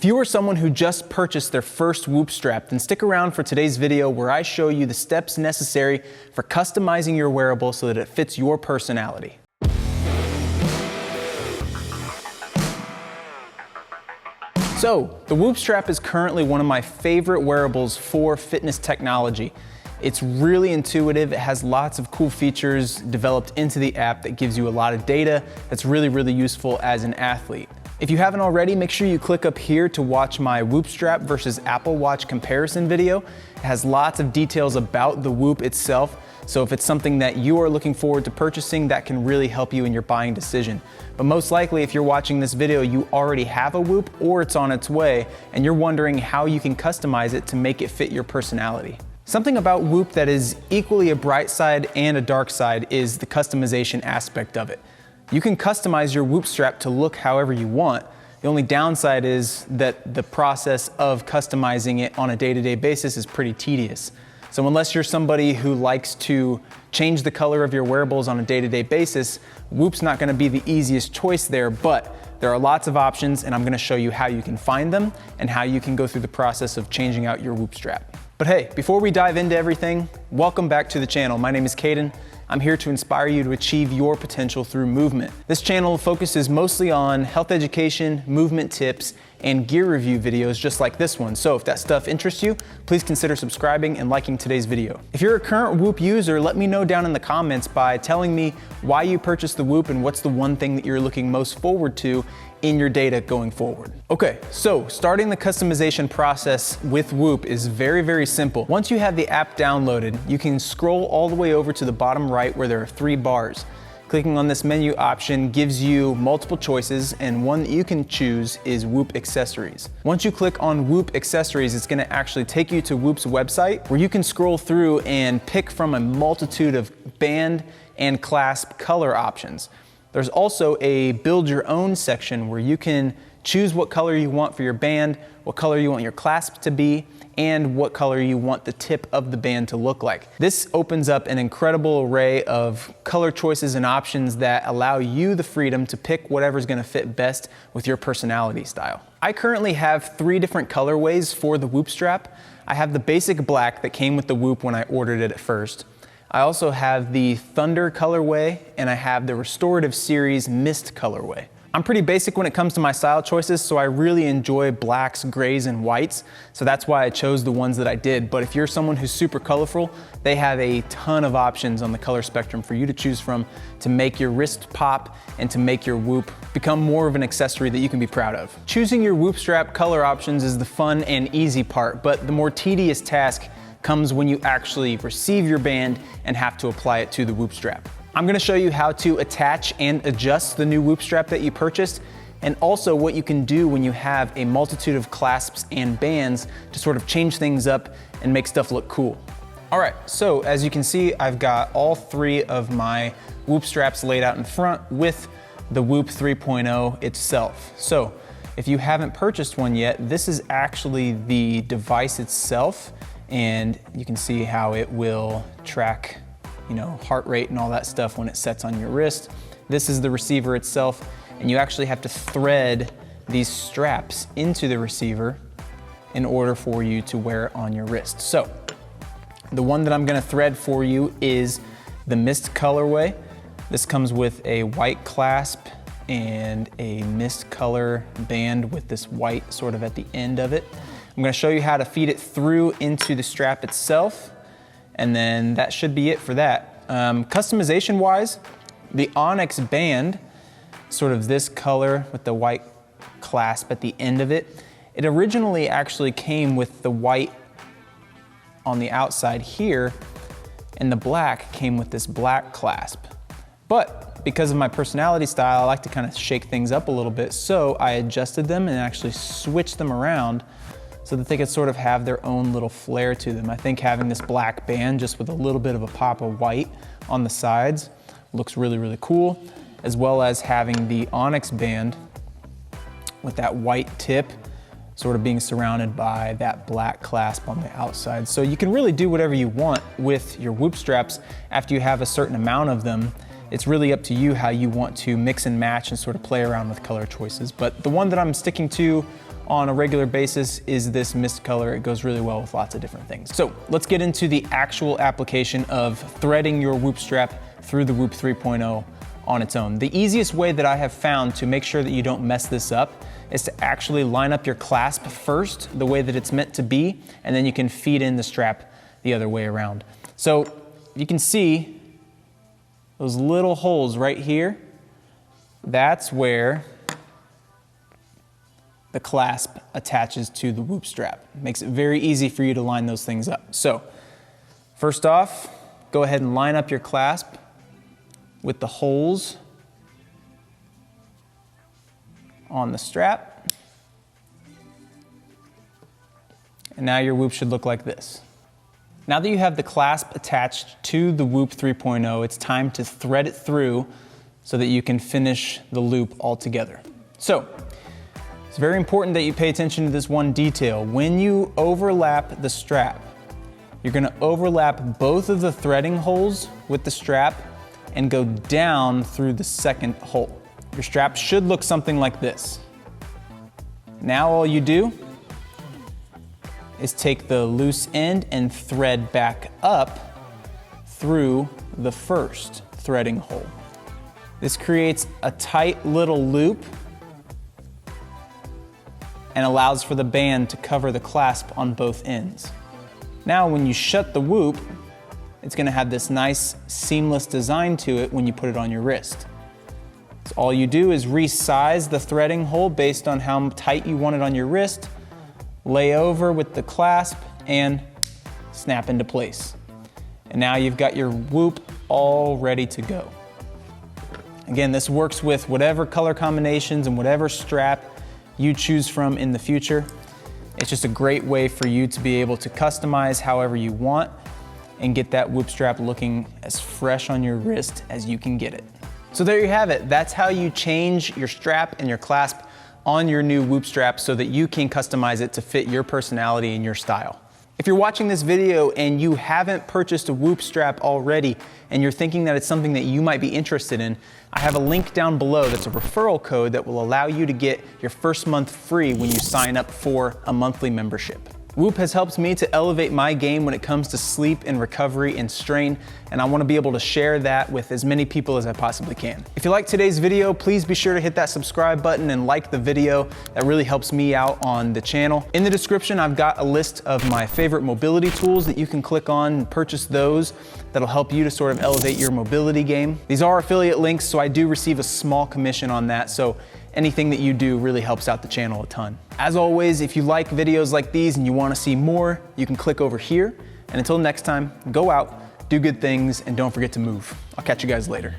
If you are someone who just purchased their first Whoop strap, then stick around for today's video where I show you the steps necessary for customizing your wearable so that it fits your personality. So, the Whoop strap is currently one of my favorite wearables for fitness technology. It's really intuitive, it has lots of cool features developed into the app that gives you a lot of data that's really useful as an athlete. If you haven't already, make sure you click up here to watch my Whoop strap versus Apple Watch comparison video. It has lots of details about the Whoop itself, so if it's something that you are looking forward to purchasing, that can really help you in your buying decision. But most likely, if you're watching this video, you already have a Whoop or it's on its way, and you're wondering how you can customize it to make it fit your personality. Something about Whoop that is equally a bright side and a dark side is the customization aspect of it. You can customize your Whoop strap to look however you want. The only downside is that the process of customizing it on a day-to-day basis is pretty tedious. So unless you're somebody who likes to change the color of your wearables on a day-to-day basis, Whoop's not gonna be the easiest choice there, but there are lots of options and I'm gonna show you how you can find them and how you can go through the process of changing out your Whoop strap. But hey, before we dive into everything, welcome back to the channel. My name is Caden. I'm here to inspire you to achieve your potential through movement. This channel focuses mostly on health education, movement tips, and gear review videos just like this one. So if that stuff interests you, please consider subscribing and liking today's video. If you're a current Whoop user, let me know down in the comments by telling me why you purchased the Whoop and what's the one thing that you're looking most forward to in your data going forward. Okay, so starting the customization process with Whoop is very simple. Once you have the app downloaded, you can scroll all the way over to the bottom right where there are 3 bars. Clicking on this menu option gives you multiple choices, and one that you can choose is Whoop Accessories. Once you click on Whoop Accessories, it's gonna actually take you to Whoop's website where you can scroll through and pick from a multitude of band and clasp color options. There's also a build your own section where you can choose what color you want for your band, what color you want your clasp to be, and what color you want the tip of the band to look like. This opens up an incredible array of color choices and options that allow you the freedom to pick whatever's gonna fit best with your personality style. I currently have 3 different colorways for the Whoop strap. I have the basic black that came with the Whoop when I ordered it at first. I also have the Thunder colorway, and I have the Restorative Series Mist colorway. I'm pretty basic when it comes to my style choices, so I really enjoy blacks, grays, and whites, so that's why I chose the ones that I did. But if you're someone who's super colorful, they have a ton of options on the color spectrum for you to choose from to make your wrist pop and to make your Whoop become more of an accessory that you can be proud of. Choosing your Whoop strap color options is the fun and easy part, but the more tedious task comes when you actually receive your band and have to apply it to the Whoop strap. I'm gonna show you how to attach and adjust the new Whoop strap that you purchased, and also what you can do when you have a multitude of clasps and bands to sort of change things up and make stuff look cool. All right, so as you can see, I've got all 3 of my Whoop straps laid out in front with the Whoop 3.0 itself. So if you haven't purchased one yet, this is actually the device itself, and you can see how it will track, heart rate and all that stuff when it sets on your wrist. This is the receiver itself, and you actually have to thread these straps into the receiver in order for you to wear it on your wrist. So the one that I'm gonna thread for you is the Mist colorway. This comes with a white clasp and a mist color band with this white sort of at the end of it. I'm gonna show you how to feed it through into the strap itself, and then that should be it for that. Customization wise, the Onyx band, sort of this color with the white clasp at the end of it, it originally actually came with the white on the outside here, and the black came with this black clasp. But because of my personality style, I like to kind of shake things up a little bit, so I adjusted them and actually switched them around so that they could sort of have their own little flair to them. I think having this black band just with a little bit of a pop of white on the sides looks really cool, as well as having the Onyx band with that white tip sort of being surrounded by that black clasp on the outside. So you can really do whatever you want with your Whoop straps after you have a certain amount of them. It's really up to you how you want to mix and match and sort of play around with color choices. But the one that I'm sticking to on a regular basis is this mist color. It goes really well with lots of different things. So let's get into the actual application of threading your Whoop strap through the Whoop 3.0 on its own. The easiest way that I have found to make sure that you don't mess this up is to actually line up your clasp first the way that it's meant to be, and then you can feed in the strap the other way around. So you can see those little holes right here. That's where the clasp attaches to the Whoop strap. It makes it very easy for you to line those things up. So first off, go ahead and line up your clasp with the holes on the strap. And now your Whoop should look like this. Now that you have the clasp attached to the Whoop 3.0, it's time to thread it through so that you can finish the loop all together. So it's very important that you pay attention to this one detail. When you overlap the strap, you're going to overlap both of the threading holes with the strap and go down through the second hole. Your strap should look something like this. Now all you do is take the loose end and thread back up through the first threading hole. This creates a tight little loop and allows for the band to cover the clasp on both ends. Now when you shut the Whoop, it's going to have this nice seamless design to it when you put it on your wrist. So all you do is resize the threading hole based on how tight you want it on your wrist, lay over with the clasp, and snap into place. And now you've got your Whoop all ready to go. Again, this works with whatever color combinations and whatever strap you choose from in the future. It's just a great way for you to be able to customize however you want and get that Whoop strap looking as fresh on your wrist as you can get it. So there you have it. That's how you change your strap and your clasp on your new Whoop strap so that you can customize it to fit your personality and your style. If you're watching this video and you haven't purchased a Whoop strap already and you're thinking that it's something that you might be interested in, I have a link down below that's a referral code that will allow you to get your first month free when you sign up for a monthly membership. Whoop has helped me to elevate my game when it comes to sleep and recovery and strain, and I want to be able to share that with as many people as I possibly can. If you like today's video, please be sure to hit that subscribe button and like the video. That really helps me out on the channel. In the description, I've got a list of my favorite mobility tools that you can click on and purchase those. That'll help you to sort of elevate your mobility game. These are affiliate links, so I do receive a small commission on that, so anything that you do really helps out the channel a ton. As always, if you like videos like these and you want to see more, you can click over here. And until next time, go out, do good things, and don't forget to move. I'll catch you guys later.